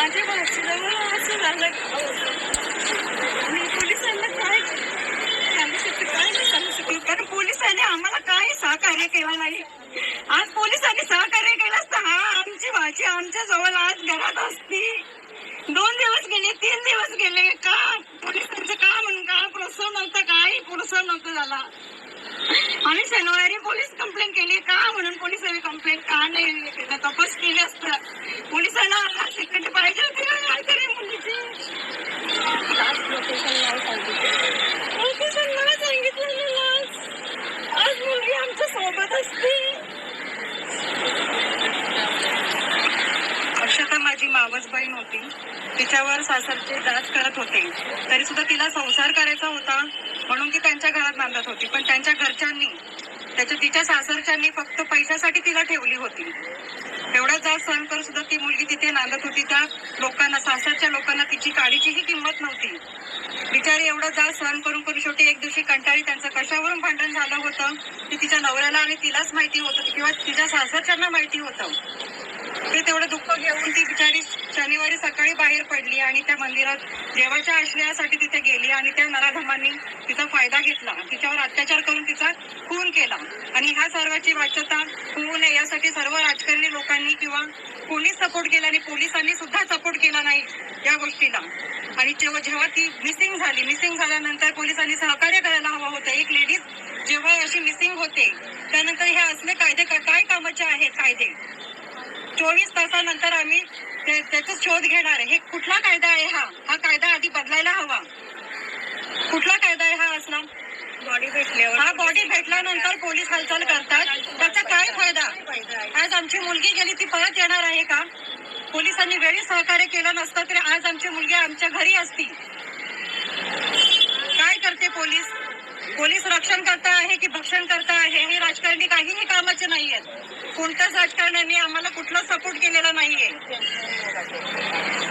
माझ्या भाचीजवळ असं झालं आणि पोलिसांना काय सांगू शकते, काय नाही सांगू शकलो, कारण पोलिसांनी आम्हाला काही सहकार्य केलं नाही. आज पोलिसांनी सहकार्य केलं असतं, हा आमची भाची आमच्या जवळ आज घरात असती. 2 दिवस गेले, 3 दिवस गेले, का पोलिसांचं का म्हणून का प्रोत्साहन नव्हतं, काही प्रोत्साहन नव्हतं झाला. आम्ही शनिवारी पोलीस कंप्लेंट केली, का म्हणून पोलिसांनी कंप्लेंट का नाही केलं, तपास केली असतं. पोलिसांना सेकंड पाहिजे होती ना काहीतरी मुलीची. लोकेशन सांगितलं आज मुलगी आमच्या सोबत असते. अक्षता माझी मावस बहीण होती. तिच्यावर सासरचे जाच करत होते, तरी सुद्धा तिला संसार करायचा होता म्हणून ती त्यांच्या घरात नांदत होती. पण त्यांच्या घरच्यांनी तिच्या सासरच्यांनी फक्त पैशासाठी तिला ठेवली होती. एवढा जाच सहन करून सुद्धा ती मुलगी तिथे नांदत होती. त्या लोकांना, सासरच्या लोकांना तिची काडीचीही किंमत नव्हती. बिचारी एवढा जाच सहन करून करून शेवटी एक दिवशी कंटाळी, त्यांचं कशावरून भांडण झालं होतं ते तिच्या नवऱ्याला आणि तिलाच माहिती होतं किंवा तिच्या सासरच्यांना माहिती होतं. ते तेवढं दुःख घेऊन ती बिचारी शनिवारी सकाळी बाहेर पडली आणि त्या मंदिरात देवाच्या आश्रयासाठी तिथे गेली आणि त्या नराधमांनी तिचा फायदा घेतला, तिच्यावर अत्याचार करून तिचा खून केला. आणि ह्या सर्वाची वाच्यता होऊ नये यासाठी सर्व राजकारणी लोकांनी किंवा कोणीच सपोर्ट केला आणि पोलिसांनी सुद्धा सपोर्ट केला नाही या गोष्टीला. आणि जेव्हा ती मिसिंग झाल्यानंतर पोलिसांनी सहकार्य करायला हवं होतं. एक लेडीज जेव्हा अशी मिसिंग होते त्यानंतर हे असले कायदे काय कामाचे आहेत कायदे? 24 तासानंतर आम्ही त्याचा शोध घेणार आहे. हे कुठला कायदा आहे? हा कायदा आधी बदलायला हवा. कुठला कायदा आहे हा असला? बॉडी भेटल्यानंतर पोलीस हालचाल करतात, त्याचा काय फायदा? आज आमची मुलगी गेली, ती परत येणार आहे का? पोलिसांनी वेळी सहकार्य केलं नसतं तरी आज आमची मुलगी आमच्या घरी असती. काय करते पोलीस रक्षण करता आहे की भक्षण करता आहे? हे राजकारणी काहीही कामाचे नाहीयेत. कोणत्याच राजकारण्यांनी आम्हाला कुठला सपोर्ट केलेला नाहीये.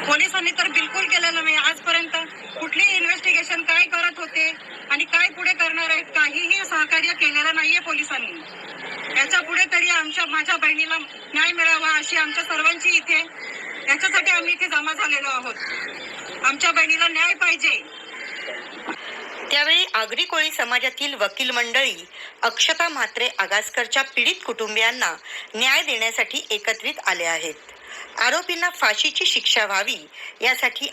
पोलिसांनी तर बिलकुल केलेलं नाही आजपर्यंत. कुठली इन्व्हेस्टिगेशन काय करत होते आणि काय पुढे करणार आहेत, काहीही सहकार्य केलेलं नाहीये पोलिसांनी. याच्या पुढे तरी माझ्या बहिणीला न्याय मिळावा अशी आमच्या सर्वांची इथे, याच्यासाठी आम्ही इथे जमा झालेलो आहोत. आमच्या बहिणीला न्याय पाहिजे. त्यावेळी आगरी कोळी समाजातील वकील मंडळी अक्षता म्हात्रे आगासकरच्या पीडित कुटुंबियांना न्याय देण्यासाठी एकत्रित आले आहेत. आरोपींना फाशीची शिक्षा व्हावी यासाठी